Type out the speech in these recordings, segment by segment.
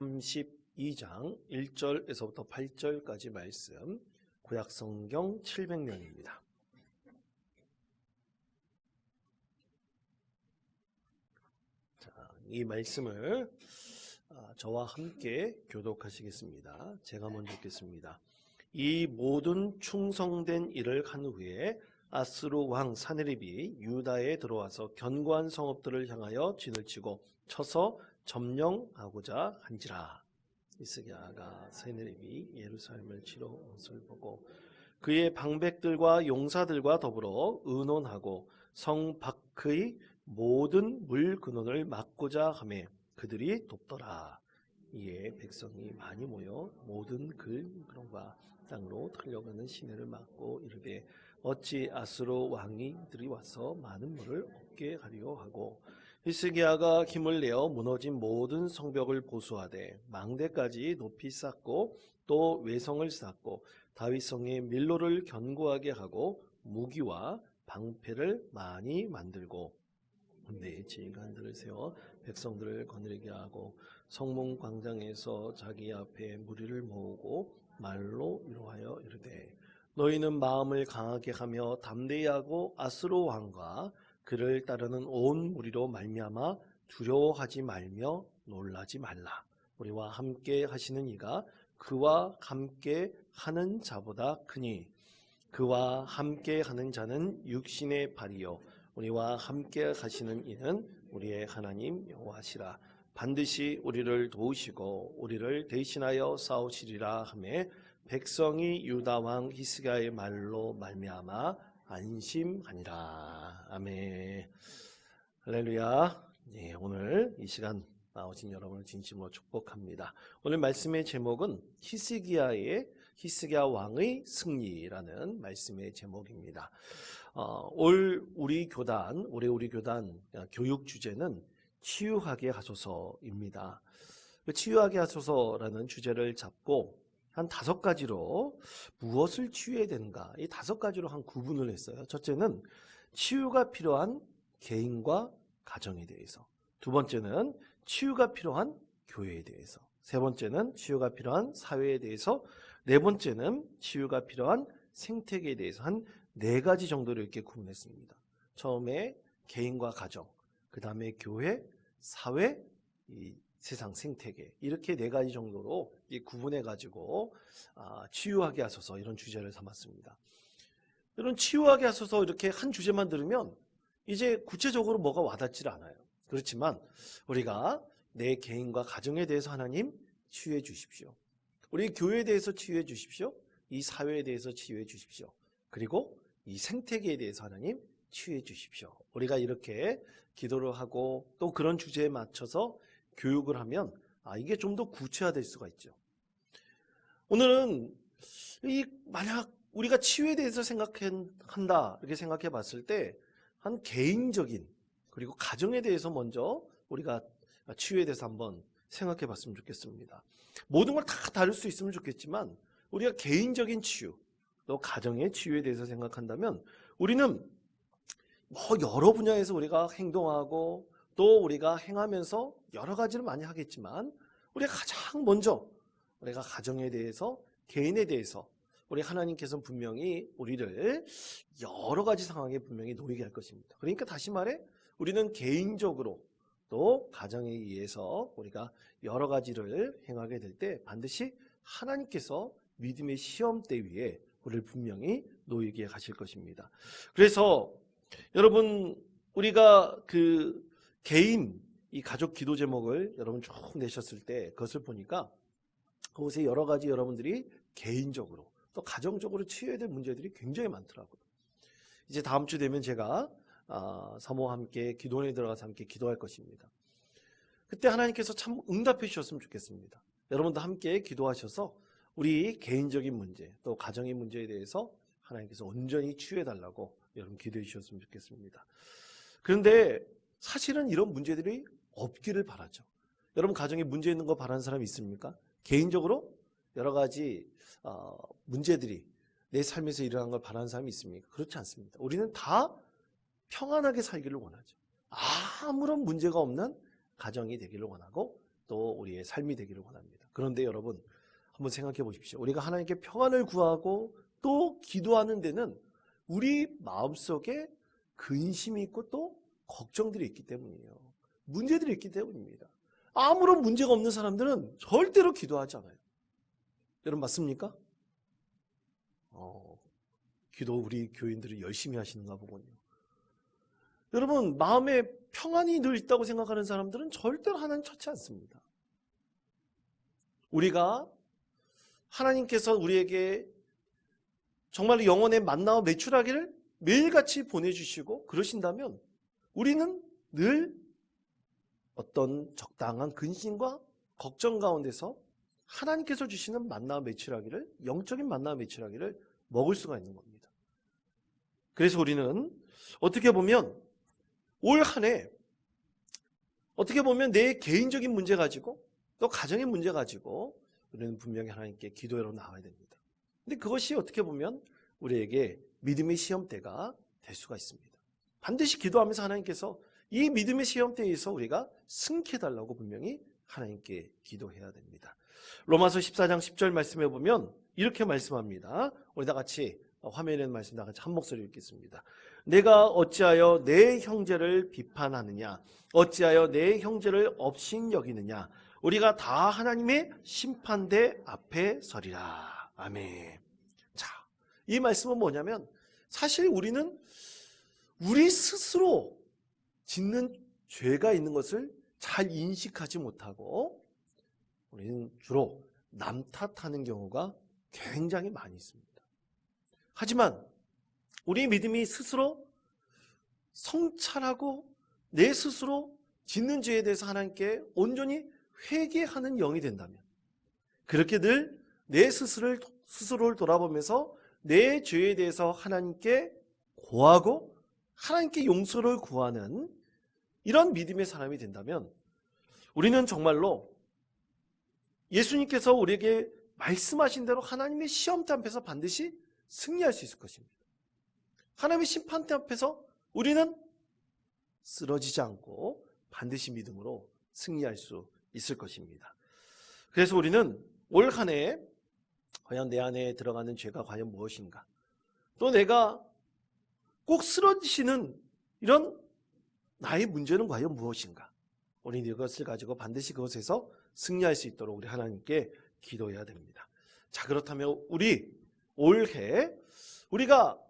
32장 1절에서부터 8절까지 말씀, 구약성경 700면입니다. 이 말씀을 저와 함께 교독하시겠습니다. 제가 먼저 읽겠습니다. 이 모든 충성된 일을 한 후에 아스루 왕 사네립이 유다에 들어와서 견고한 성읍들을 향하여 진을 치고 쳐서 점령하고자 한지라. 히스기야가 사네립이 예루살렘을 치러 온 것을 보고 그의 방백들과 용사들과 더불어 의논하고 성 밖의 모든 물 근원을 막고자 하매 그들이 돕더라. 이에 백성이 많이 모여 모든 근원과 땅으로 틀려가는 시내를 막고 이르되 어찌 아수르 왕이들이 와서 많은 물을 얻게 하려 하고 히스기야가 힘을 내어 무너진 모든 성벽을 보수하되 망대까지 높이 쌓고 또 외성을 쌓고 다윗성의 밀로를 견고하게 하고 무기와 방패를 많이 만들고 내 지휘관들을 세워 백성들을 거느리게 하고 성문 광장에서 자기 앞에 무리를 모으고 말로 위로하여 이르되 너희는 마음을 강하게 하며 담대히 하고 아수르 왕과 그를 따르는 온 무리로 말미암아 두려워하지 말며 놀라지 말라. 우리와 함께 하시는 이가 그와 함께 하는 자보다 크니 그와 함께 하는 자는 육신의 발이요 우리와 함께 하시는 이는 우리의 하나님 여호와시라. 반드시 우리를 도우시고 우리를 대신하여 싸우시리라 하매 백성이 유다 왕 히스기야의 말로 말미암아 안심하니라. 아멘. 할렐루야. 네, 오늘 이 시간 나오신 여러분을 진심으로 축복합니다. 오늘 말씀의 제목은 히스기야 왕의 승리라는 말씀의 제목입니다. 올해 우리 교단 교육 주제는 치유하게 하소서입니다. 치유하게 하소서라는 주제를 잡고 한 5가지로 무엇을 치유해야 되는가, 이 5가지로 한 구분을 했어요. 첫째는 치유가 필요한 개인과 가정에 대해서, 두 번째는 치유가 필요한 교회에 대해서, 세 번째는 치유가 필요한 사회에 대해서, 네 번째는 치유가 필요한 생태계에 대해서 한 4가지 정도로 이렇게 구분했습니다. 처음에 개인과 가정, 그 다음에 교회, 사회, 이 세상 생태계, 이렇게 4가지 정도로 구분해가지고 치유하게 하소서 이런 주제를 삼았습니다. 이런 치유하게 하소서 이렇게 한 주제만 들으면 이제 구체적으로 뭐가 와닿질 않아요. 그렇지만 우리가 내 개인과 가정에 대해서 하나님 치유해 주십시오. 우리 교회에 대해서 치유해 주십시오. 이 사회에 대해서 치유해 주십시오. 그리고 이 생태계에 대해서 하나님 치유해 주십시오. 우리가 이렇게 기도를 하고 또 그런 주제에 맞춰서 교육을 하면 이게 좀 더 구체화될 수가 있죠. 오늘은 만약 우리가 치유에 대해서 생각한다 이렇게 생각해 봤을 때 한 개인적인 그리고 가정에 대해서 먼저 우리가 치유에 대해서 한번 생각해 봤으면 좋겠습니다. 모든 걸 다 다룰 수 있으면 좋겠지만 우리가 개인적인 치유 또 가정의 치유에 대해서 생각한다면 우리는 여러 분야에서 우리가 행동하고 또 우리가 행하면서 여러 가지를 많이 하겠지만 우리가 가장 먼저 우리가 가정에 대해서 개인에 대해서 우리 하나님께서는 분명히 우리를 여러 가지 상황에 분명히 놓이게 할 것입니다. 그러니까 다시 말해 우리는 개인적으로 또 가정에 의해서 우리가 여러 가지를 행하게 될 때 반드시 하나님께서 믿음의 시험대 위에 우리를 분명히 놓이게 하실 것입니다. 그래서 여러분 우리가 개인 이 가족 기도 제목을 여러분 쭉 내셨을 때 그것을 보니까 그곳에 여러 가지 여러분들이 개인적으로 또 가정적으로 치유해야 될 문제들이 굉장히 많더라고요. 이제 다음 주 되면 제가 사모와 함께 기도원에 들어가서 함께 기도할 것입니다. 그때 하나님께서 참 응답해 주셨으면 좋겠습니다. 여러분도 함께 기도하셔서 우리 개인적인 문제 또 가정의 문제에 대해서 하나님께서 온전히 치유해 달라고 여러분 기도해 주셨으면 좋겠습니다. 그런데 사실은 이런 문제들이 없기를 바라죠. 여러분 가정에 문제 있는 거 바라는 사람이 있습니까? 개인적으로 여러 가지 문제들이 내 삶에서 일어난 걸 바라는 사람이 있습니까? 그렇지 않습니다. 우리는 다 평안하게 살기를 원하죠. 아무런 문제가 없는 가정이 되기를 원하고 또 우리의 삶이 되기를 원합니다. 그런데 여러분, 한번 생각해 보십시오. 우리가 하나님께 평안을 구하고 또 기도하는 데는 우리 마음속에 근심이 있고 또 걱정들이 있기 때문이에요. 문제들이 있기 때문입니다. 아무런 문제가 없는 사람들은 절대로 기도하지 않아요. 여러분 맞습니까? 기도 우리 교인들이 열심히 하시는가 보군요. 여러분 마음에 평안이 늘 있다고 생각하는 사람들은 절대로 하나님 찾지 않습니다. 우리가 하나님께서 우리에게 정말로 영혼의 만나와 매출하기를 매일같이 보내주시고 그러신다면 우리는 늘 어떤 적당한 근심과 걱정 가운데서 하나님께서 주시는 만나와 매출하기를, 영적인 만나와 매출하기를 먹을 수가 있는 겁니다. 그래서 우리는 어떻게 보면 올 한 해 어떻게 보면 내 개인적인 문제 가지고 또 가정의 문제 가지고 우리는 분명히 하나님께 기도하러 나와야 됩니다. 근데 그것이 어떻게 보면 우리에게 믿음의 시험대가 될 수가 있습니다. 반드시 기도하면서 하나님께서 이 믿음의 시험대에서 우리가 승리해달라고 분명히 하나님께 기도해야 됩니다. 로마서 14장 10절 말씀해 보면 이렇게 말씀합니다. 우리 다 같이 화면에 있는 말씀 다 같이 한 목소리 읽겠습니다. 내가 어찌하여 내 형제를 비판하느냐, 어찌하여 내 형제를 업신여기느냐, 우리가 다 하나님의 심판대 앞에 서리라. 아멘. 자, 이 말씀은 뭐냐면 사실 우리는 우리 스스로 짓는 죄가 있는 것을 잘 인식하지 못하고 우리는 주로 남 탓하는 경우가 굉장히 많이 있습니다. 하지만 우리 믿음이 스스로 성찰하고 내 스스로 짓는 죄에 대해서 하나님께 온전히 회개하는 영이 된다면, 그렇게 늘 내 스스로를 돌아보면서 내 죄에 대해서 하나님께 고하고 하나님께 용서를 구하는 이런 믿음의 사람이 된다면 우리는 정말로 예수님께서 우리에게 말씀하신 대로 하나님의 시험대 앞에서 반드시 승리할 수 있을 것입니다. 하나님의 심판대 앞에서 우리는 쓰러지지 않고 반드시 믿음으로 승리할 수 있을 것입니다. 그래서 우리는 올 한 해 과연 내 안에 들어가는 죄가 과연 무엇인가, 또 내가 꼭 쓰러지시는 이런 나의 문제는 과연 무엇인가, 우리는 이것을 가지고 반드시 그것에서 승리할 수 있도록 우리 하나님께 기도해야 됩니다. 자, 그렇다면 우리 올해 우리가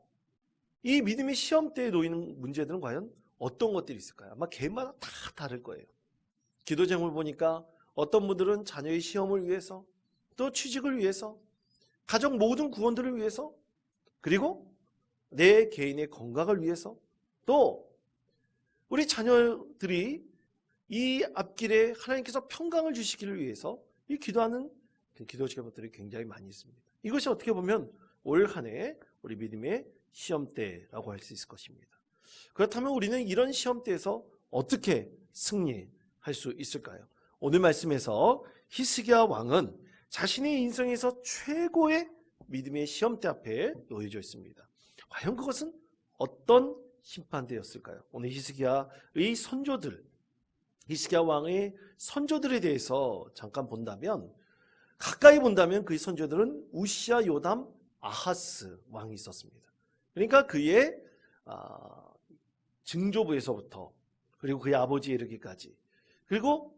이 믿음의 시험대에 놓이는 문제들은 과연 어떤 것들이 있을까요? 아마 개마다 다 다를 거예요. 기도 제목을 보니까 어떤 분들은 자녀의 시험을 위해서, 또 취직을 위해서, 가정 모든 구원들을 위해서, 그리고 내 개인의 건강을 위해서, 또 우리 자녀들이 이 앞길에 하나님께서 평강을 주시기를 위해서 이 기도하는 기도 제목들이 굉장히 많이 있습니다. 이것이 어떻게 보면 올 한 해 우리 믿음의 시험대라고 할 수 있을 것입니다. 그렇다면 우리는 이런 시험대에서 어떻게 승리할 수 있을까요? 오늘 말씀에서 히스기야 왕은 자신의 인생에서 최고의 믿음의 시험대 앞에 놓여져 있습니다. 과연 그것은 어떤 심판대였을까요? 오늘 히스기야의 선조들, 히스기야 왕의 선조들에 대해서 잠깐 본다면, 가까이 본다면 그 선조들은 우시야, 요담, 아하스 왕이 있었습니다. 그러니까 그의 증조부에서부터 그리고 그의 아버지에 이르기까지, 그리고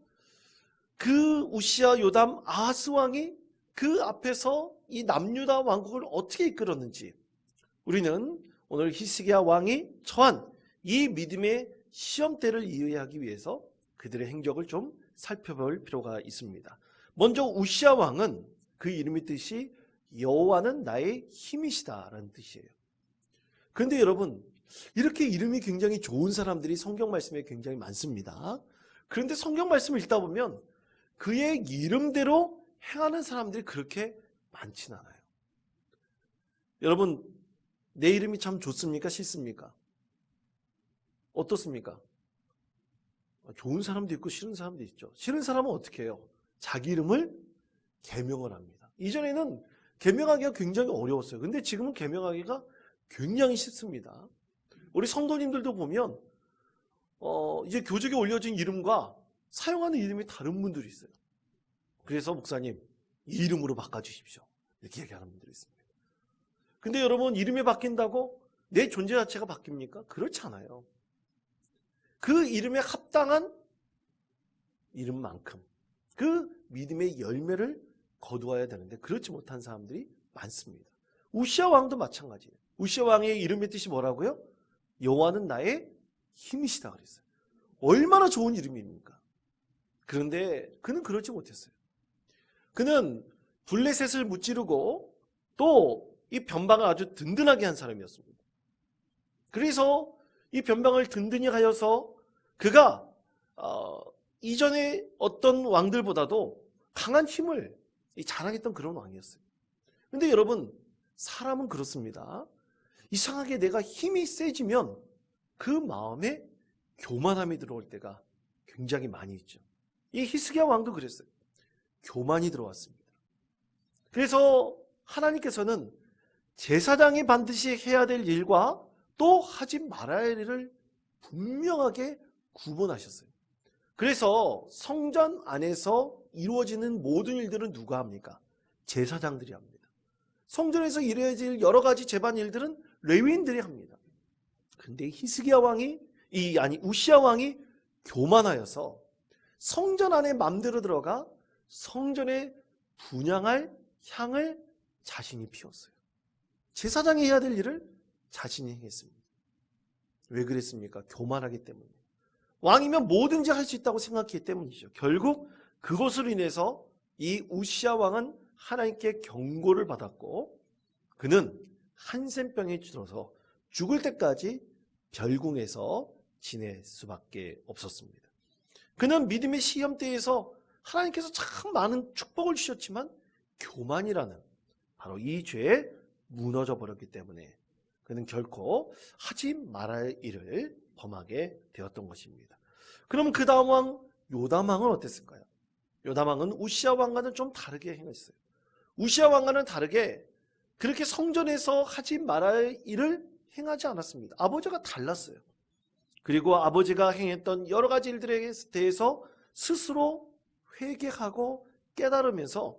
그 우시야, 요담, 아하스 왕이 그 앞에서 이 남유다 왕국을 어떻게 이끌었는지, 우리는 오늘 히스기야 왕이 처한 이 믿음의 시험대를 이해하기 위해서 그들의 행적을 좀 살펴볼 필요가 있습니다. 먼저 우시야 왕은 그 이름의 뜻이 여호와는 나의 힘이시다라는 뜻이에요. 그런데 여러분, 이렇게 이름이 굉장히 좋은 사람들이 성경 말씀에 굉장히 많습니다. 그런데 성경 말씀을 읽다 보면 그의 이름대로 행하는 사람들이 그렇게 많지는 않아요. 여러분, 내 이름이 참 좋습니까? 싫습니까? 어떻습니까? 좋은 사람도 있고 싫은 사람도 있죠. 싫은 사람은 어떻게 해요? 자기 이름을 계명을 합니다. 이전에는 계명하기가 굉장히 어려웠어요. 근데 지금은 계명하기가 굉장히 쉽습니다. 우리 성도님들도 보면 이제 교적에 올려진 이름과 사용하는 이름이 다른 분들이 있어요. 그래서 목사님, 이 이름으로 바꿔주십시오. 이렇게 얘기하는 분들이 있습니다. 근데 여러분, 이름이 바뀐다고 내 존재 자체가 바뀝니까? 그렇지 않아요. 그 이름에 합당한 이름만큼 그 믿음의 열매를 거두어야 되는데 그렇지 못한 사람들이 많습니다. 우시아 왕도 마찬가지예요. 우시아 왕의 이름의 뜻이 뭐라고요? 여호와는 나의 힘이시다 그랬어요. 얼마나 좋은 이름입니까? 그런데 그는 그렇지 못했어요. 그는 블레셋을 무찌르고 또 이 변방을 아주 든든하게 한 사람이었습니다. 그래서 이 변방을 든든히 하여서 그가 이전에 어떤 왕들보다도 강한 힘을 자랑했던 그런 왕이었어요. 그런데 여러분, 사람은 그렇습니다. 이상하게 내가 힘이 세지면 그 마음에 교만함이 들어올 때가 굉장히 많이 있죠. 이 히스기야 왕도 그랬어요. 교만이 들어왔습니다. 그래서 하나님께서는 제사장이 반드시 해야 될 일과 또 하지 말아야 할 일을 분명하게 구분하셨어요. 그래서 성전 안에서 이루어지는 모든 일들은 누가 합니까? 제사장들이 합니다. 성전에서 이루어질 여러 가지 제반 일들은 레위인들이 합니다. 근데 히스기야 왕이 우시야 왕이 교만하여서 성전 안에 맘대로 들어가 성전에 분향할 향을 자신이 피웠어요. 제사장이 해야 될 일을 자신이 행했습니다. 왜 그랬습니까? 교만하기 때문에. 왕이면 뭐든지 할 수 있다고 생각했기 때문이죠. 결국 그것으로 인해서 이 우시야 왕은 하나님께 경고를 받았고 그는 한센병에 들어서 죽을 때까지 별궁에서 지낼 수밖에 없었습니다. 그는 믿음의 시험대에서 하나님께서 참 많은 축복을 주셨지만 교만이라는 바로 이 죄에 무너져 버렸기 때문에 그는 결코 하지 말아야 할 일을 범하게 되었던 것입니다. 그럼 그 다음 왕 요담 왕은 어땠을까요? 요담 왕은 우시야 왕과는 좀 다르게 행했어요. 우시야 왕과는 다르게 그렇게 성전에서 하지 말아야 할 일을 행하지 않았습니다. 아버지가 달랐어요. 그리고 아버지가 행했던 여러 가지 일들에 대해서 스스로 회개하고 깨달으면서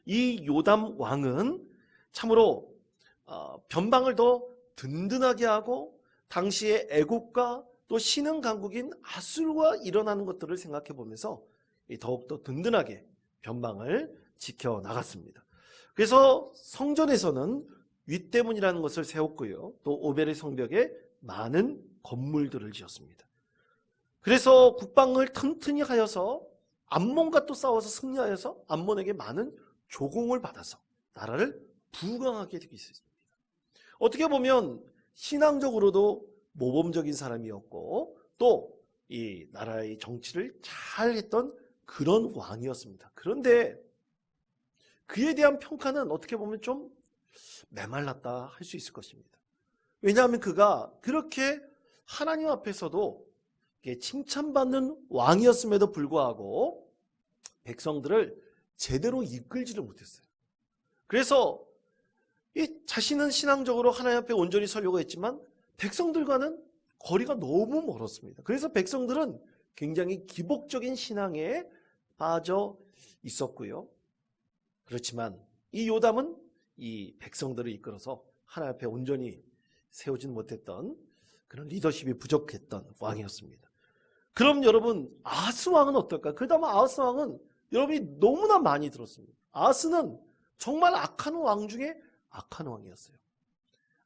이 요담 왕은 참으로 변방을 더 든든하게 하고 당시의 애국과 또 신흥 강국인 아수르와 일어나는 것들을 생각해 보면서 더욱더 든든하게 변방을 지켜나갔습니다. 그래서 성전에서는 윗대문이라는 것을 세웠고요. 또 오벨의 성벽에 많은 건물들을 지었습니다. 그래서 국방을 튼튼히 하여서 암몬과 또 싸워서 승리하여서 암몬에게 많은 조공을 받아서 나라를 부강하게 되고 있었습니다. 어떻게 보면 신앙적으로도 모범적인 사람이었고 또 이 나라의 정치를 잘 했던 그런 왕이었습니다. 그런데 그에 대한 평가는 어떻게 보면 좀 메말랐다 할 수 있을 것입니다. 왜냐하면 그가 그렇게 하나님 앞에서도 칭찬받는 왕이었음에도 불구하고 백성들을 제대로 이끌지를 못했어요. 그래서 자신은 신앙적으로 하나님 앞에 온전히 서려고 했지만 백성들과는 거리가 너무 멀었습니다. 그래서 백성들은 굉장히 기복적인 신앙에 빠져 있었고요. 그렇지만 이 요담은 이 백성들을 이끌어서 하나님 앞에 온전히 세우진 못했던 그런 리더십이 부족했던 왕이었습니다. 그럼 여러분 아하스 왕은 어떨까? 그 다음 아하스 왕은 여러분이 너무나 많이 들었습니다. 아하스는 정말 악한 왕 중에 악한 왕이었어요.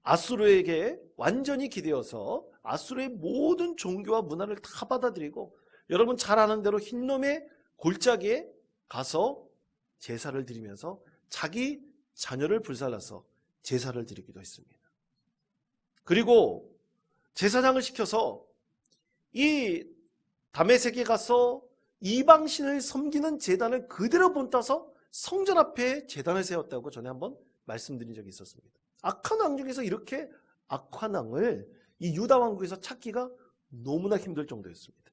아수르에게 완전히 기대어서 아수르의 모든 종교와 문화를 다 받아들이고 여러분 잘 아는 대로 흰놈의 골짜기에 가서 제사를 드리면서 자기 자녀를 불살라서 제사를 드리기도 했습니다. 그리고 제사장을 시켜서 이 다메섹에 가서 이방신을 섬기는 제단을 그대로 본따서 성전 앞에 제단을 세웠다고 전에 한번 말씀드린 적이 있었습니다. 악한 왕 중에서 이렇게 악한 왕을 이 유다 왕국에서 찾기가 너무나 힘들 정도였습니다.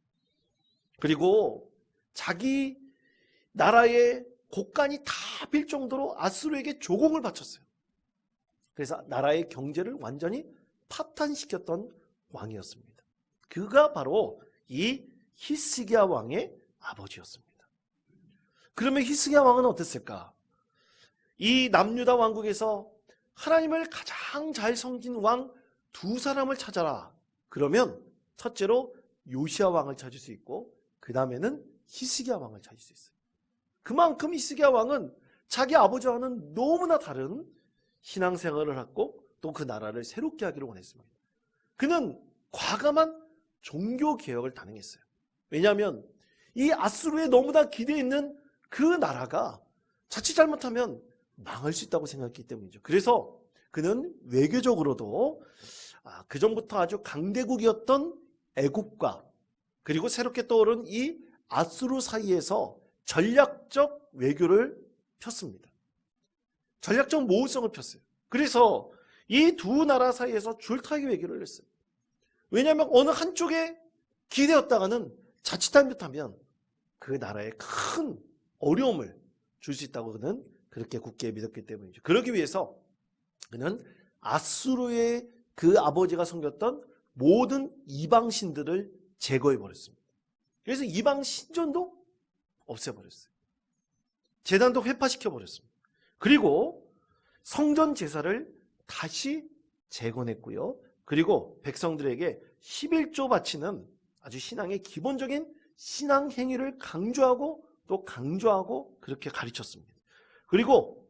그리고 자기 나라의 곳간이 다 빌 정도로 아수르에게 조공을 바쳤어요. 그래서 나라의 경제를 완전히 파탄시켰던 왕이었습니다. 그가 바로 이 히스기야 왕의 아버지였습니다. 그러면 히스기야 왕은 어땠을까? 이 남유다 왕국에서 하나님을 가장 잘 섬긴 왕 두 사람을 찾아라. 그러면 첫째로 요시야 왕을 찾을 수 있고 그 다음에는 히스기야 왕을 찾을 수 있어요. 그만큼 히스기야 왕은 자기 아버지와는 너무나 다른 신앙생활을 하고 또 그 나라를 새롭게 하기를 원했습니다. 그는 과감한 종교개혁을 단행했어요. 왜냐하면 이 아수르에 너무나 기대해 있는 그 나라가 자칫 잘못하면 망할 수 있다고 생각했기 때문이죠. 그래서 그는 외교적으로도 그전부터 아주 강대국이었던 애국과 그리고 새롭게 떠오른 이 아수르 사이에서 전략적 외교를 폈습니다. 전략적 모호성을 폈어요. 그래서 이 두 나라 사이에서 줄타기 외교를 했어요. 왜냐하면 어느 한쪽에 기대었다가는 자칫 잘못하면 그 나라에 큰 어려움을 줄 수 있다고 그는 그렇게 굳게 믿었기 때문이죠. 그러기 위해서 그는 아수르의 그 아버지가 섬겼던 모든 이방신들을 제거해버렸습니다. 그래서 이방 신전도 없애버렸어요. 제단도 회파시켜버렸습니다. 그리고 성전 제사를 다시 재건했고요. 그리고 백성들에게 11조 바치는 아주 신앙의 기본적인 신앙 행위를 강조하고 또 강조하고 그렇게 가르쳤습니다. 그리고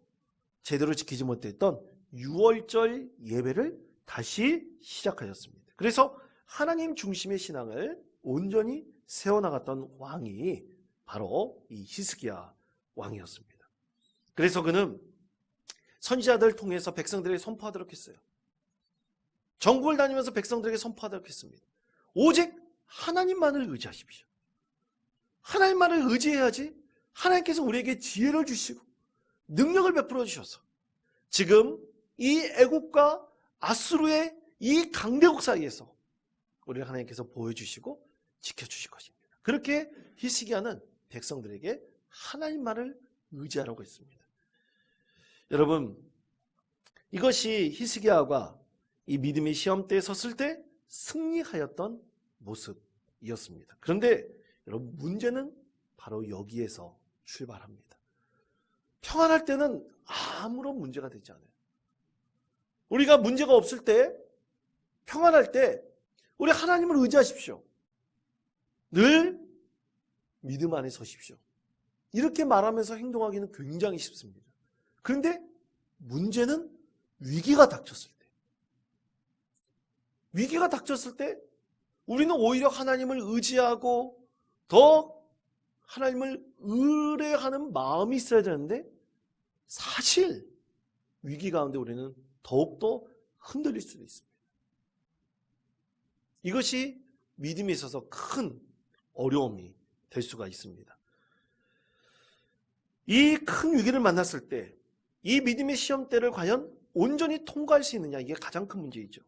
제대로 지키지 못했던 6월절 예배를 다시 시작하였습니다. 그래서 하나님 중심의 신앙을 온전히 세워나갔던 왕이 바로 이 히스기야 왕이었습니다. 그래서 그는 선지자들을 통해서 백성들에게 선포하도록 했어요. 전국을 다니면서 백성들에게 선포하도록 했습니다. 오직 하나님만을 의지하십시오. 하나님만을 의지해야지 하나님께서 우리에게 지혜를 주시고 능력을 베풀어 주셔서 지금 이 애국과 아수르의 이 강대국 사이에서 우리를 하나님께서 보여주시고 지켜주실 것입니다. 그렇게 히스기야는 백성들에게 하나님만을 의지하라고 했습니다. 여러분, 이것이 히스기야가 이 믿음의 시험대에 섰을 때 승리하였던 모습이었습니다. 그런데 여러분, 문제는 바로 여기에서 출발합니다. 평안할 때는 아무런 문제가 되지 않아요. 우리가 문제가 없을 때, 평안할 때 우리 하나님을 의지하십시오. 늘 믿음 안에 서십시오. 이렇게 말하면서 행동하기는 굉장히 쉽습니다. 그런데 문제는 위기가 닥쳤을 때, 위기가 닥쳤을 때 우리는 오히려 하나님을 의지하고 더 하나님을 의뢰하는 마음이 있어야 되는데 사실 위기 가운데 우리는 더욱더 흔들릴 수도 있습니다. 이것이 믿음에 있어서 큰 어려움이 될 수가 있습니다. 이 큰 위기를 만났을 때 이 믿음의 시험대를 과연 온전히 통과할 수 있느냐, 이게 가장 큰 문제이죠.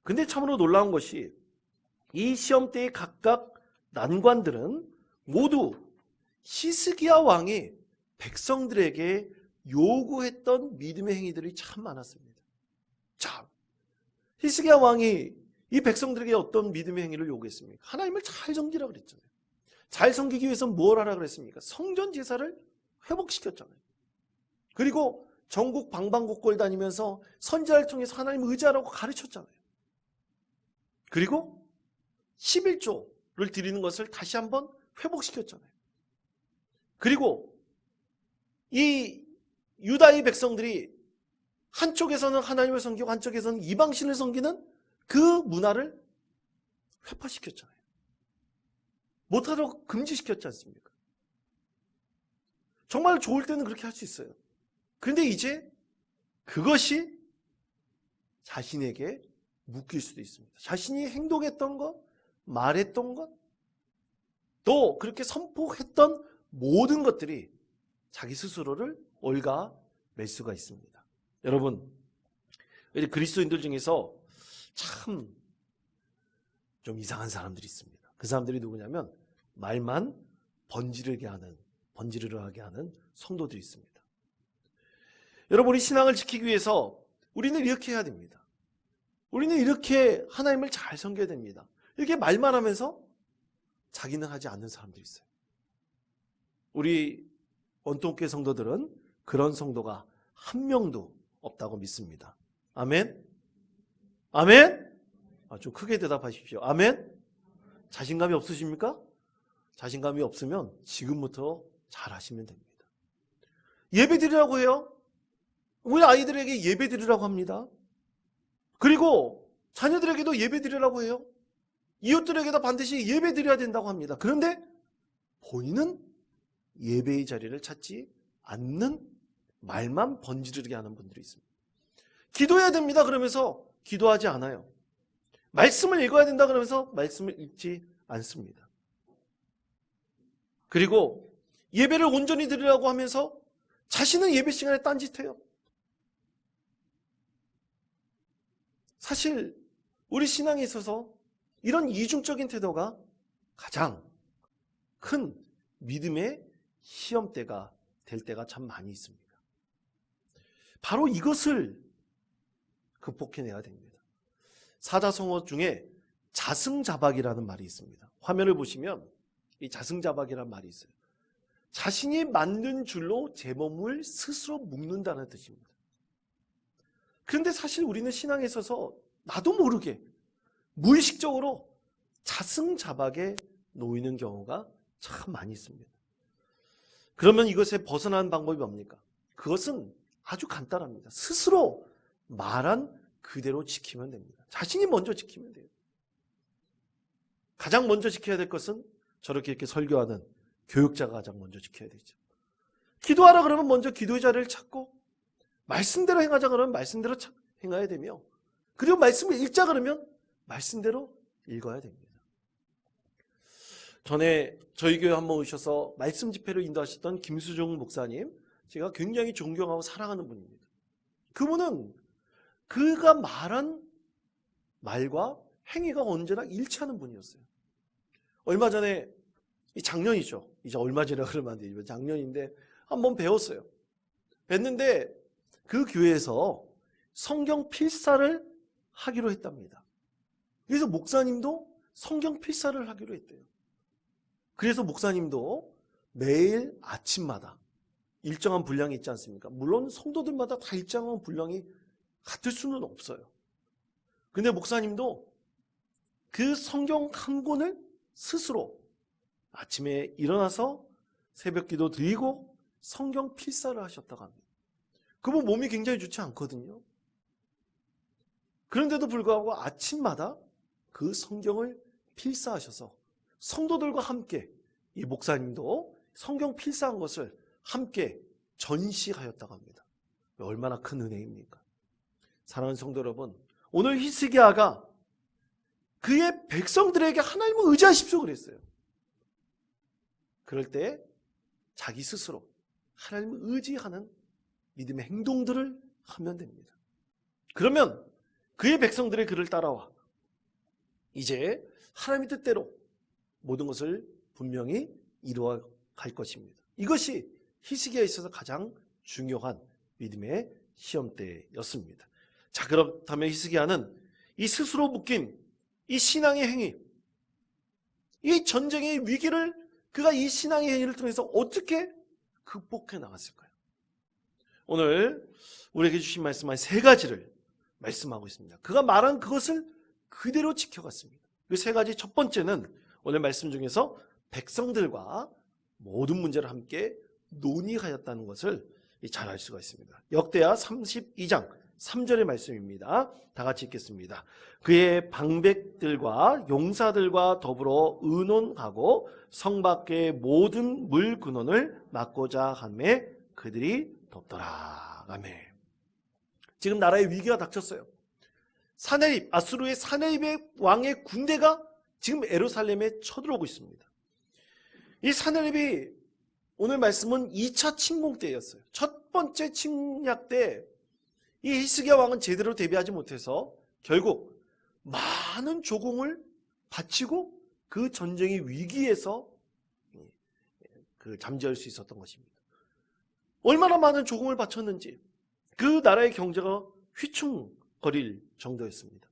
근데 참으로 놀라운 것이 이 시험대의 각각 난관들은 모두 히스기야 왕이 백성들에게 요구했던 믿음의 행위들이 참 많았습니다. 자, 히스기야 왕이 이 백성들에게 어떤 믿음의 행위를 요구했습니까? 하나님을 잘 섬기라고 그랬잖아요. 잘 섬기기 위해서 뭘 하라고 그랬습니까? 성전 제사를 회복시켰잖아요. 그리고 전국 방방곡곡을 다니면서 선지자를 통해서 하나님을 의지하라고 가르쳤잖아요. 그리고 11조를 드리는 것을 다시 한번 회복시켰잖아요. 그리고 이 유다의 백성들이 한쪽에서는 하나님을 섬기고 한쪽에서는 이방신을 섬기는 그 문화를 회파시켰잖아요. 못하도록 금지시켰지 않습니까? 정말 좋을 때는 그렇게 할 수 있어요. 그런데 이제 그것이 자신에게 묶일 수도 있습니다. 자신이 행동했던 것, 말했던 것, 또 그렇게 선포했던 모든 것들이 자기 스스로를 올가맬 수가 있습니다. 여러분, 그리스도인들 중에서 참 좀 이상한 사람들이 있습니다. 그 사람들이 누구냐면 말만 번지르르게 하는 성도들이 있습니다. 여러분, 우리 신앙을 지키기 위해서 우리는 이렇게 해야 됩니다. 우리는 이렇게 하나님을 잘 섬겨야 됩니다. 이렇게 말만 하면서 자기는 하지 않는 사람들이 있어요. 우리 원통교회 성도들은 그런 성도가 한 명도 없다고 믿습니다. 아멘? 아멘? 좀 크게 대답하십시오. 아멘? 자신감이 없으십니까? 자신감이 없으면 지금부터 잘 하시면 됩니다. 예배 드리라고 해요. 우리 아이들에게 예배 드리라고 합니다. 그리고 자녀들에게도 예배 드리라고 해요. 이웃들에게도 반드시 예배 드려야 된다고 합니다. 그런데 본인은 예배의 자리를 찾지 않는 말만 번지르게 하는 분들이 있습니다. 기도해야 됩니다. 그러면서 기도하지 않아요. 말씀을 읽어야 된다 그러면서 말씀을 읽지 않습니다. 그리고 예배를 온전히 드리라고 하면서 자신은 예배 시간에 딴짓해요. 사실 우리 신앙에 있어서 이런 이중적인 태도가 가장 큰 믿음의 시험대가 될 때가 참 많이 있습니다. 바로 이것을 극복해내야 됩니다. 사자성어 중에 자승자박이라는 말이 있습니다. 화면을 보시면 이 자승자박이라는 말이 있어요. 자신이 만든 줄로 제 몸을 스스로 묶는다는 뜻입니다. 그런데 사실 우리는 신앙에 있어서 나도 모르게 무의식적으로 자승자박에 놓이는 경우가 참 많이 있습니다. 그러면 이것에 벗어나는 방법이 뭡니까? 그것은 아주 간단합니다. 스스로 말한 그대로 지키면 됩니다. 자신이 먼저 지키면 돼요. 가장 먼저 지켜야 될 것은 저렇게 이렇게 설교하는 교육자가 가장 먼저 지켜야 되죠. 기도하라 그러면 먼저 기도의 자리를 찾고, 말씀대로 행하자 그러면 말씀대로 행해야 되며, 그리고 말씀을 읽자 그러면 말씀대로 읽어야 됩니다. 전에 저희 교회 한번 오셔서 말씀 집회를 인도하셨던 김수종 목사님, 제가 굉장히 존경하고 사랑하는 분입니다. 그분은 그가 말한 말과 행위가 언제나 일치하는 분이었어요. 얼마 전에, 작년이죠. 이제 얼마 전에 그러면 안 되죠. 작년인데 한번 배웠어요. 뵀는데 그 교회에서 성경 필사를 하기로 했답니다. 그래서 목사님도 성경 필사를 하기로 했대요. 그래서 목사님도 매일 아침마다 일정한 분량이 있지 않습니까? 물론 성도들마다 다 일정한 분량이 같을 수는 없어요. 근데 목사님도 그 성경 한 권을 스스로 아침에 일어나서 새벽 기도 드리고 성경 필사를 하셨다고 합니다. 그분 몸이 굉장히 좋지 않거든요. 그런데도 불구하고 아침마다 그 성경을 필사하셔서 성도들과 함께 이 목사님도 성경 필사한 것을 함께 전시하였다고 합니다. 얼마나 큰 은혜입니까? 사랑하는 성도 여러분, 오늘 히스기야가 그의 백성들에게 하나님을 의지하십시오 그랬어요. 그럴 때 자기 스스로 하나님을 의지하는 믿음의 행동들을 하면 됩니다. 그러면 그의 백성들의 그를 따라와 이제 하나님의 뜻대로 모든 것을 분명히 이루어 갈 것입니다. 이것이 히스기야에 있어서 가장 중요한 믿음의 시험대였습니다. 자, 그렇다면 히스기야는 이 스스로 묶인 이 신앙의 행위, 이 전쟁의 위기를 그가 이 신앙의 행위를 통해서 어떻게 극복해 나갔을까요? 오늘 우리에게 주신 말씀 한 세 가지를 말씀하고 있습니다. 그가 말한 그것을 그대로 지켜갔습니다. 그 세 가지, 첫 번째는 오늘 말씀 중에서 백성들과 모든 문제를 함께 논의하였다는 것을 잘 알 수가 있습니다. 역대하 32장 3절의 말씀입니다. 다 같이 읽겠습니다. 그의 방백들과 용사들과 더불어 의논하고 성 밖의 모든 물 근원을 막고자 하매 그들이 덥더라. 아멘. 지금 나라의 위기가 닥쳤어요. 사네립, 아수르의 사네립의 왕의 군대가 지금 예루살렘에 쳐들어오고 있습니다. 이 사네립이 오늘 말씀은 2차 침공 때였어요. 첫 번째 침략 때 이 히스기야 왕은 제대로 대비하지 못해서 결국 많은 조공을 바치고 그 전쟁의 위기에서 잠재울 수 있었던 것입니다. 얼마나 많은 조공을 바쳤는지 그 나라의 경제가 휘청거릴 정도였습니다.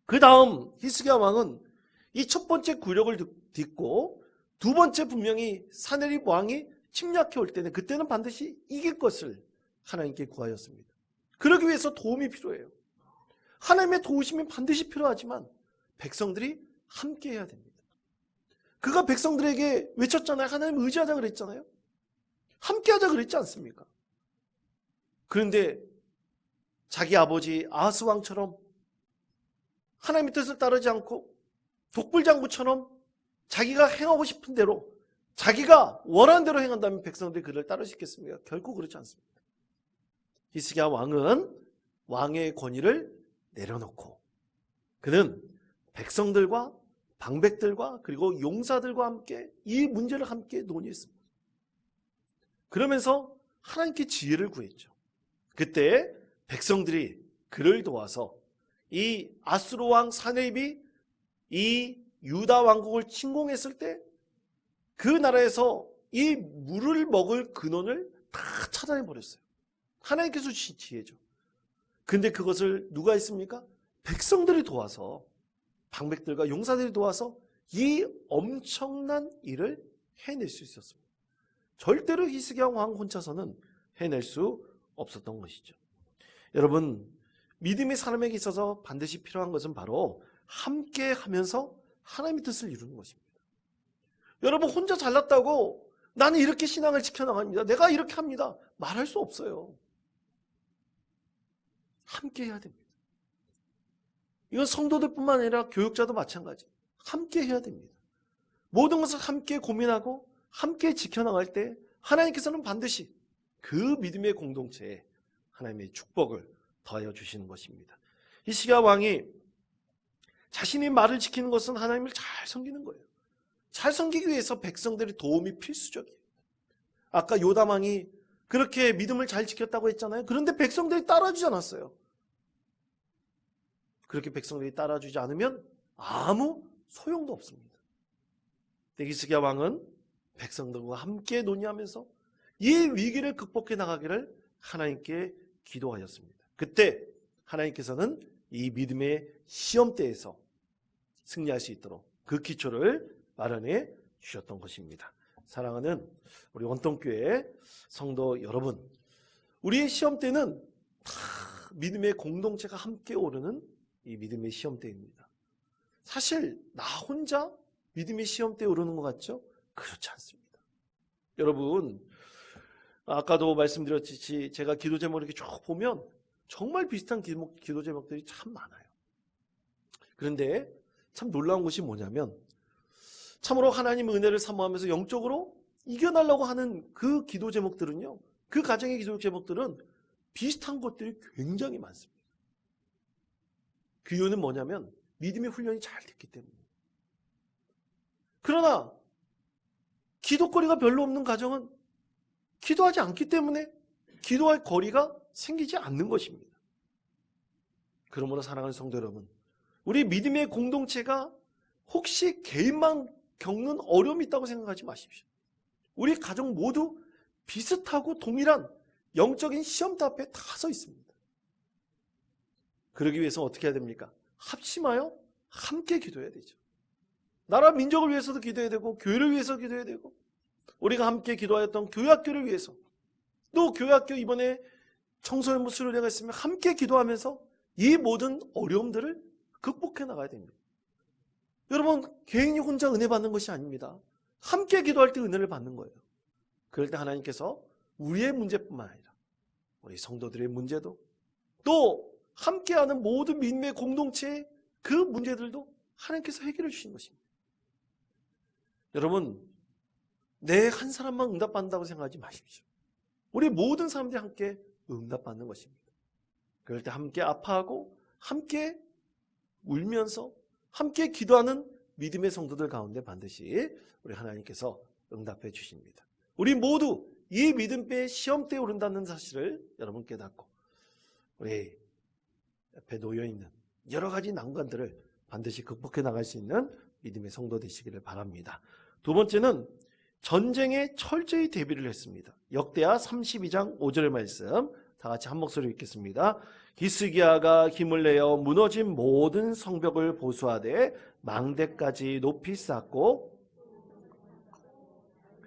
그 다음 히스기야 왕은 이 첫 번째 굴욕을 딛고 두 번째 분명히 사내립 왕이 침략해 올 때는 그때는 반드시 이길 것을 하나님께 구하였습니다. 그러기 위해서 도움이 필요해요. 하나님의 도우심이 반드시 필요하지만 백성들이 함께 해야 됩니다. 그가 백성들에게 외쳤잖아요. 하나님 의지하자 그랬잖아요. 함께 하자 그랬지 않습니까? 그런데 자기 아버지 아하스 왕처럼 하나님의 뜻을 따르지 않고 독불장구처럼 자기가 행하고 싶은 대로 자기가 원하는 대로 행한다면 백성들이 그를 따를 수 있겠습니까? 결코 그렇지 않습니다. 히스기야 왕은 왕의 권위를 내려놓고 그는 백성들과 방백들과 그리고 용사들과 함께 이 문제를 함께 논의했습니다. 그러면서 하나님께 지혜를 구했죠. 그때 백성들이 그를 도와서 이 아수르 왕 사네립이 이 유다 왕국을 침공했을 때 그 나라에서 이 물을 먹을 근원을 다 차단해 버렸어요. 하나님께서 주신 지혜죠. 근데 그것을 누가 했습니까? 백성들이 도와서 방백들과 용사들이 도와서 이 엄청난 일을 해낼 수 있었습니다. 절대로 히스기야 왕 혼자서는 해낼 수 없었던 것이죠. 여러분, 믿음의 사람에게 있어서 반드시 필요한 것은 바로 함께 하면서 하나님의 뜻을 이루는 것입니다. 여러분, 혼자 잘났다고 나는 이렇게 신앙을 지켜나갑니다, 내가 이렇게 합니다, 말할 수 없어요. 함께 해야 됩니다. 이건 성도들뿐만 아니라 교육자도 마찬가지. 함께 해야 됩니다. 모든 것을 함께 고민하고 함께 지켜나갈 때 하나님께서는 반드시 그 믿음의 공동체에 하나님의 축복을 더하여 주시는 것입니다. 히스기야 왕이 자신의 말을 지키는 것은 하나님을 잘 섬기는 거예요. 잘 섬기기 위해서 백성들의 도움이 필수적이에요. 아까 요담 왕이 그렇게 믿음을 잘 지켰다고 했잖아요. 그런데 백성들이 따라주지 않았어요. 그렇게 백성들이 따라주지 않으면 아무 소용도 없습니다. 히스기야 왕은 백성들과 함께 논의하면서 이 위기를 극복해 나가기를 하나님께 기도하였습니다. 그때 하나님께서는 이 믿음의 시험대에서 승리할 수 있도록 그 기초를 마련해 주셨던 것입니다. 사랑하는 우리 원통교회 성도 여러분, 우리의 시험대는 다 믿음의 공동체가 함께 오르는 이 믿음의 시험대입니다. 사실 나 혼자 믿음의 시험대에 오르는 것 같죠? 그렇지 않습니다. 여러분, 아까도 말씀드렸듯이 제가 기도 제목을 이렇게 쭉 보면 정말 비슷한 기도 제목들이 참 많아요. 그런데 참 놀라운 것이 뭐냐면 참으로 하나님의 은혜를 사모하면서 영적으로 이겨내려고 하는 그 기도 제목들은요, 그 가정의 기도 제목들은 비슷한 것들이 굉장히 많습니다. 그 이유는 뭐냐면 믿음의 훈련이 잘 됐기 때문이에요. 그러나 기도거리가 별로 없는 가정은 기도하지 않기 때문에 기도할 거리가 생기지 않는 것입니다. 그러므로 사랑하는 성도 여러분, 우리 믿음의 공동체가 혹시 개인만 겪는 어려움이 있다고 생각하지 마십시오. 우리 가정 모두 비슷하고 동일한 영적인 시험대 앞에 다 서 있습니다. 그러기 위해서 어떻게 해야 됩니까? 합심하여 함께 기도해야 되죠. 나라 민족을 위해서도 기도해야 되고 교회를 위해서 기도해야 되고 우리가 함께 기도하였던 교회학교를 위해서 또 교회학교 이번에 청소년부 수련회가 있으면 함께 기도하면서 이 모든 어려움들을 극복해 나가야 됩니다. 여러분, 개인이 혼자 은혜 받는 것이 아닙니다. 함께 기도할 때 은혜를 받는 거예요. 그럴 때 하나님께서 우리의 문제뿐만 아니라 우리 성도들의 문제도 또 함께하는 모든 믿음의 공동체의 그 문제들도 하나님께서 해결해 주시는 것입니다. 여러분, 내 한 사람만 응답받는다고 생각하지 마십시오. 우리 모든 사람들이 함께 응답받는 것입니다. 그럴 때 함께 아파하고 함께 울면서 함께 기도하는 믿음의 성도들 가운데 반드시 우리 하나님께서 응답해 주십니다. 우리 모두 이 믿음의 시험대에 오른다는 사실을 여러분 깨닫고 우리 옆에 놓여있는 여러 가지 난관들을 반드시 극복해 나갈 수 있는 믿음의 성도 되시기를 바랍니다. 두 번째는 전쟁에 철저히 대비를 했습니다. 역대하 32장 5절의 말씀 다 같이 한 목소리로 읽겠습니다. 히스기야가 힘을 내어 무너진 모든 성벽을 보수하되 망대까지 높이 쌓고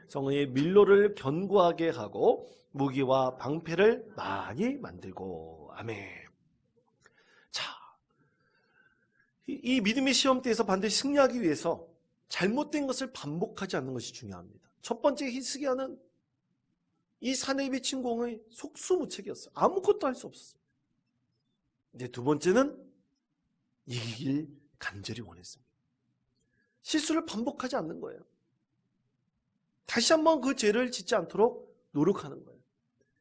성의 밀로를 견고하게 하고 무기와 방패를 많이 만들고. 아멘. 자, 이 믿음의 시험대에서 반드시 승리하기 위해서 잘못된 것을 반복하지 않는 것이 중요합니다. 첫 번째 히스기야는 이 산에 비친 공의 속수무책이었어요. 아무것도 할 수 없었어요. 이제 두 번째는 이기길 간절히 원했습니다. 실수를 반복하지 않는 거예요. 다시 한번 그 죄를 짓지 않도록 노력하는 거예요.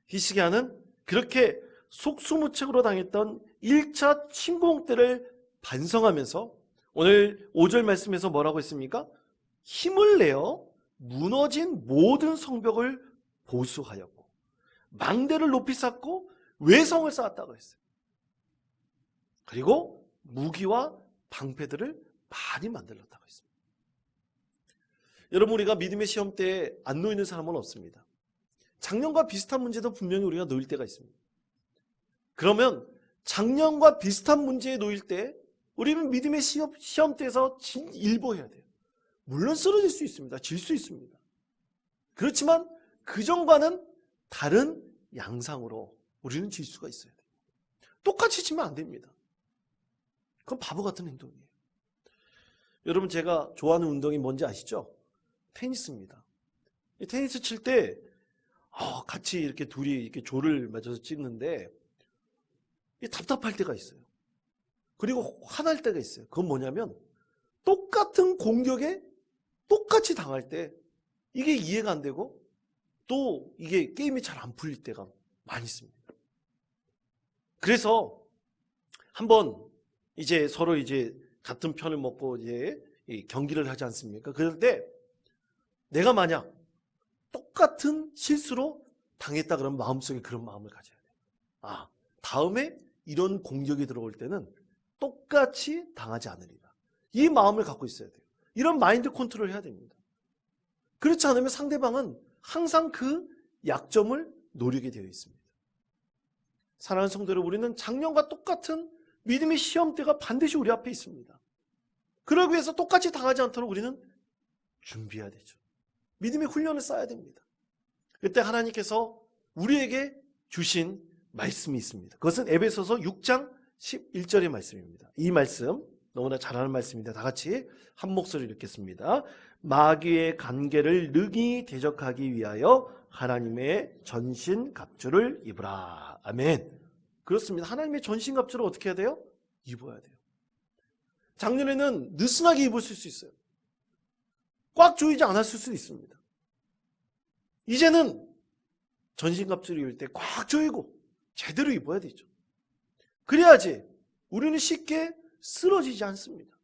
히스기야는 그렇게 속수무책으로 당했던 1차 침공 때를 반성하면서 오늘 5절 말씀에서 뭐라고 했습니까? 힘을 내어 무너진 모든 성벽을 보수하였고 망대를 높이 쌓고 외성을 쌓았다고 했어요. 그리고 무기와 방패들을 많이 만들었다고 했습니다. 여러분, 우리가 믿음의 시험 때에 안 놓이는 사람은 없습니다. 작년과 비슷한 문제도 분명히 우리가 놓일 때가 있습니다. 그러면 작년과 비슷한 문제에 놓일 때 우리는 믿음의 시험 때에서 일보해야 돼요. 물론 쓰러질 수 있습니다. 질 수 있습니다. 그렇지만 그전과는 다른 양상으로 우리는 질 수가 있어야 돼요. 똑같이 지면 안 됩니다. 그건 바보 같은 행동이에요. 여러분, 제가 좋아하는 운동이 뭔지 아시죠? 테니스입니다. 테니스 칠 때 같이 이렇게 둘이 이렇게 조를 맞춰서 찍는데 답답할 때가 있어요. 그리고 화날 때가 있어요. 그건 뭐냐면 똑같은 공격에 똑같이 당할 때 이게 이해가 안 되고 또 이게 게임이 잘 안 풀릴 때가 많이 있습니다. 그래서 한번 이제 서로 이제 같은 편을 먹고 이제 경기를 하지 않습니까? 그럴 때 내가 만약 똑같은 실수로 당했다 그러면 마음속에 그런 마음을 가져야 돼요. 다음에 이런 공격이 들어올 때는 똑같이 당하지 않으리라. 이 마음을 갖고 있어야 돼요. 이런 마인드 컨트롤을 해야 됩니다. 그렇지 않으면 상대방은 항상 그 약점을 노리게 되어 있습니다. 사랑하는 성도 여러분, 우리는 작년과 똑같은 믿음의 시험대가 반드시 우리 앞에 있습니다. 그러기 위해서 똑같이 당하지 않도록 우리는 준비해야 되죠. 믿음의 훈련을 쌓아야 됩니다. 그때 하나님께서 우리에게 주신 말씀이 있습니다. 그것은 에베소서 6장 11절의 말씀입니다. 이 말씀 너무나 잘 아는 말씀인데 다 같이 한 목소리로 읽겠습니다. 마귀의 간계를 능히 대적하기 위하여 하나님의 전신갑주를 입으라. 아멘. 그렇습니다. 하나님의 전신갑주를 어떻게 해야 돼요? 입어야 돼요. 작년에는 느슨하게 입었을 수 있어요. 꽉 조이지 않았을 수도 있습니다. 이제는 전신갑주를 입을 때 꽉 조이고 제대로 입어야 되죠. 그래야지 우리는 쉽게 쓰러지지 않습니다.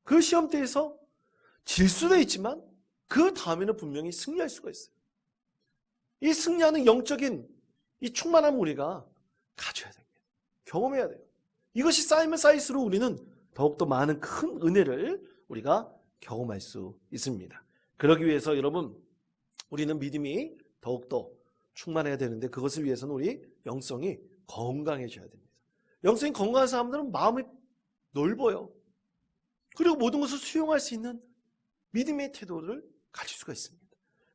그 시험대에서 질 수도 있지만 그 다음에는 분명히 승리할 수가 있어요. 이 승리하는 영적인 이 충만함을 우리가 가져야 됩니다. 경험해야 돼요. 이것이 쌓이면 쌓일수록 우리는 더욱더 많은 큰 은혜를 우리가 경험할 수 있습니다. 그러기 위해서 여러분, 우리는 믿음이 더욱더 충만해야 되는데 그것을 위해서는 우리 영성이 건강해져야 됩니다. 영성이 건강한 사람들은 마음이 넓어요. 그리고 모든 것을 수용할 수 있는 믿음의 태도를 가질 수가 있습니다.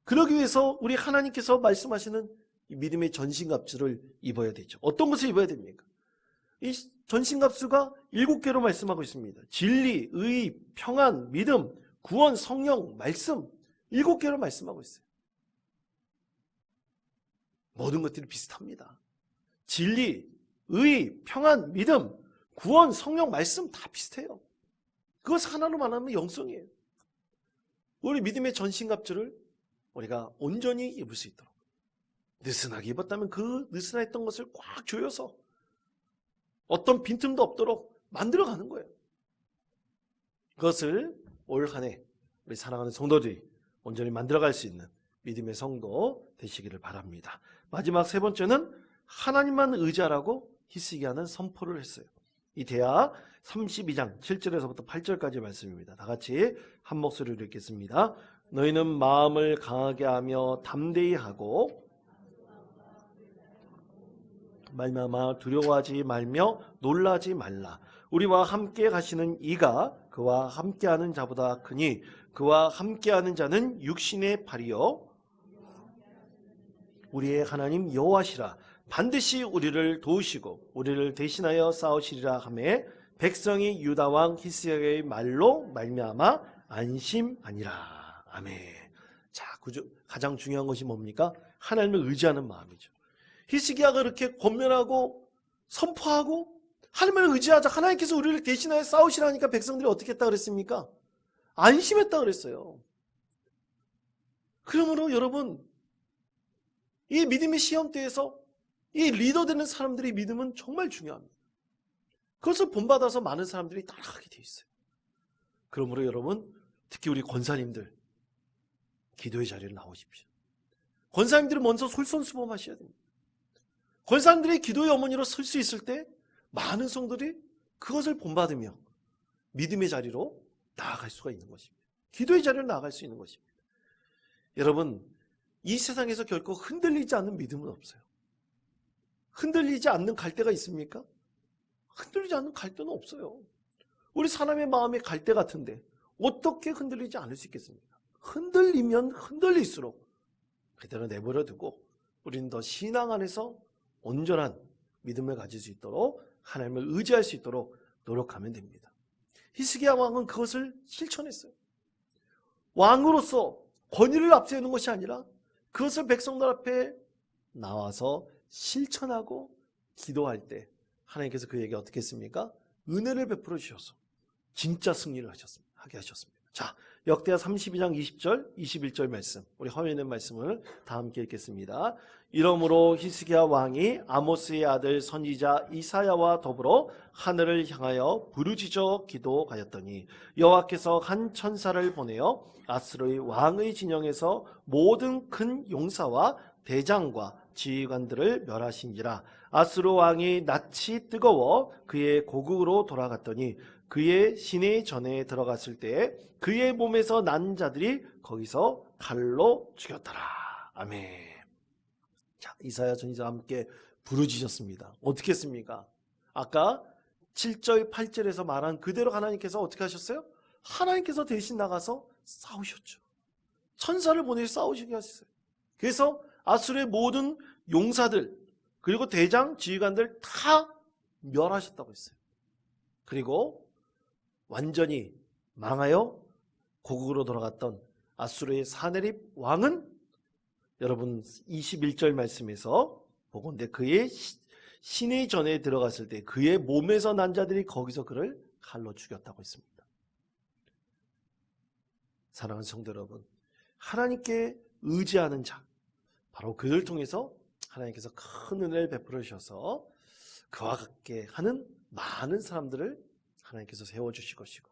그러기 위해서 우리 하나님께서 말씀하시는 이 믿음의 전신갑주를 입어야 되죠. 어떤 것을 입어야 됩니까? 이 전신갑주가 7개로 말씀하고 있습니다. 진리, 의, 평안, 믿음, 구원, 성령, 말씀 7개로 말씀하고 있어요. 모든 것들이 비슷합니다. 진리, 의, 평안, 믿음, 구원, 성령, 말씀 다 비슷해요. 그것 하나로 말하면 영성이에요. 우리 믿음의 전신갑주를 우리가 온전히 입을 수 있도록 느슨하게 입었다면 그 느슨했던 것을 꽉 조여서 어떤 빈틈도 없도록 만들어가는 거예요. 그것을 올 한 해 우리 사랑하는 성도들이 온전히 만들어갈 수 있는 믿음의 성도 되시기를 바랍니다. 마지막 세 번째는 하나님만 의지하라고 히스기야는 선포를 했어요. 이 대하 32장 7절에서부터 8절까지 말씀입니다. 다 같이 한 목소리로 읽겠습니다. 너희는 마음을 강하게 하며 담대히 하고 말미암아 두려워하지 말며 놀라지 말라. 우리와 함께 가시는 이가 그와 함께하는 자보다 크니 그와 함께하는 자는 육신의 발이요 우리의 하나님 여호와시라. 반드시 우리를 도우시고 우리를 대신하여 싸우시리라 하매 백성이 유다 왕 히스기야의 말로 말미암아 안심하니라. 아멘. 자, 가장 중요한 것이 뭡니까? 하나님을 의지하는 마음이죠. 히스기야가 그렇게 권면하고 선포하고 하나님을 의지하자, 하나님께서 우리를 대신하여 싸우시라니까 백성들이 어떻게 했다 그랬습니까? 안심했다 그랬어요. 그러므로 여러분, 이 믿음의 시험대에서 이 리더 되는 사람들의 믿음은 정말 중요합니다. 그것을 본받아서 많은 사람들이 따라가게 돼 있어요. 그러므로 여러분, 특히 우리 권사님들 기도의 자리를 나오십시오. 권사님들은 먼저 솔선수범하셔야 됩니다. 권사님들이 기도의 어머니로 설 수 있을 때 많은 성도들이 그것을 본받으며 믿음의 자리로 나아갈 수가 있는 것입니다. 기도의 자리로 나아갈 수 있는 것입니다. 여러분, 이 세상에서 결코 흔들리지 않는 믿음은 없어요. 흔들리지 않는 갈대가 있습니까? 흔들리지 않는 갈대는 없어요. 우리 사람의 마음의 갈대 같은데 어떻게 흔들리지 않을 수 있겠습니까? 흔들리면 흔들릴수록 그대로 내버려 두고 우리는 더 신앙 안에서 온전한 믿음을 가질 수 있도록 하나님을 의지할 수 있도록 노력하면 됩니다. 히스기야 왕은 그것을 실천했어요. 왕으로서 권위를 앞세우는 것이 아니라 그것을 백성들 앞에 나와서 실천하고 기도할 때 하나님께서 그에게 어떻게 했습니까? 은혜를 베풀어 주셔서 진짜 승리를 하게 하셨습니다. 자, 역대하 32장 20절, 21절 말씀, 우리 화면에 있는 말씀을 다 함께 읽겠습니다. 이러므로 히스기야 왕이 아모스의 아들 선지자 이사야와 더불어 하늘을 향하여 부르짖어 기도하였더니 여호와께서 한 천사를 보내어 아수르의 왕의 진영에서 모든 큰 용사와 대장과 지휘관들을 멸하신지라. 아수르 왕이 낯이 뜨거워 그의 고국으로 돌아갔더니 그의 시내 전에 들어갔을 때 그의 몸에서 난 자들이 거기서 칼로 죽였더라. 아멘. 자, 이사야 선지자와 함께 부르짖었습니다. 어떻게 했습니까? 아까 7절 8절에서 말한 그대로 하나님께서 어떻게 하셨어요? 하나님께서 대신 나가서 싸우셨죠. 천사를 보내서 싸우시게 하셨어요. 그래서 아수르의 모든 용사들 그리고 대장 지휘관들 다 멸하셨다고 했어요. 그리고 완전히 망하여 고국으로 돌아갔던 아수르의 사네립 왕은 여러분 21절 말씀에서 보건대 그의 시내 전에 들어갔을 때 그의 몸에서 난 자들이 거기서 그를 칼로 죽였다고 했습니다. 사랑하는 성도 여러분, 하나님께 의지하는 자, 바로 그를 통해서 하나님께서 큰 은혜를 베풀어 주셔서 그와 같게 하는 많은 사람들을 하나님께서 세워주실 것이고,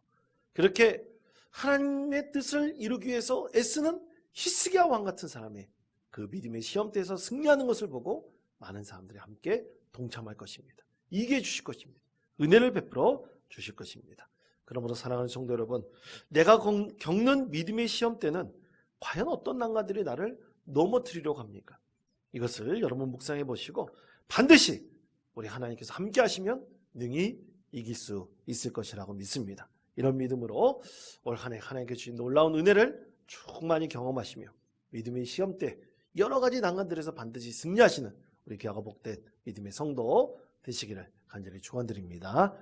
그렇게 하나님의 뜻을 이루기 위해서 애쓰는 히스기야 왕 같은 사람의 그 믿음의 시험대에서 승리하는 것을 보고 많은 사람들이 함께 동참할 것입니다. 이기해 주실 것입니다. 은혜를 베풀어 주실 것입니다. 그러므로 사랑하는 성도 여러분, 내가 겪는 믿음의 시험 때는 과연 어떤 난관들이 나를 넘어뜨리려고 합니까? 이것을 여러분 묵상해 보시고 반드시 우리 하나님께서 함께 하시면 능히 이길 수 있을 것이라고 믿습니다. 이런 믿음으로 올 한 해 하나님께 주신 놀라운 은혜를 충만히 경험하시며 믿음의 시험 때 여러 가지 난관들에서 반드시 승리하시는 우리 귀하고 복된 믿음의 성도 되시기를 간절히 축원드립니다.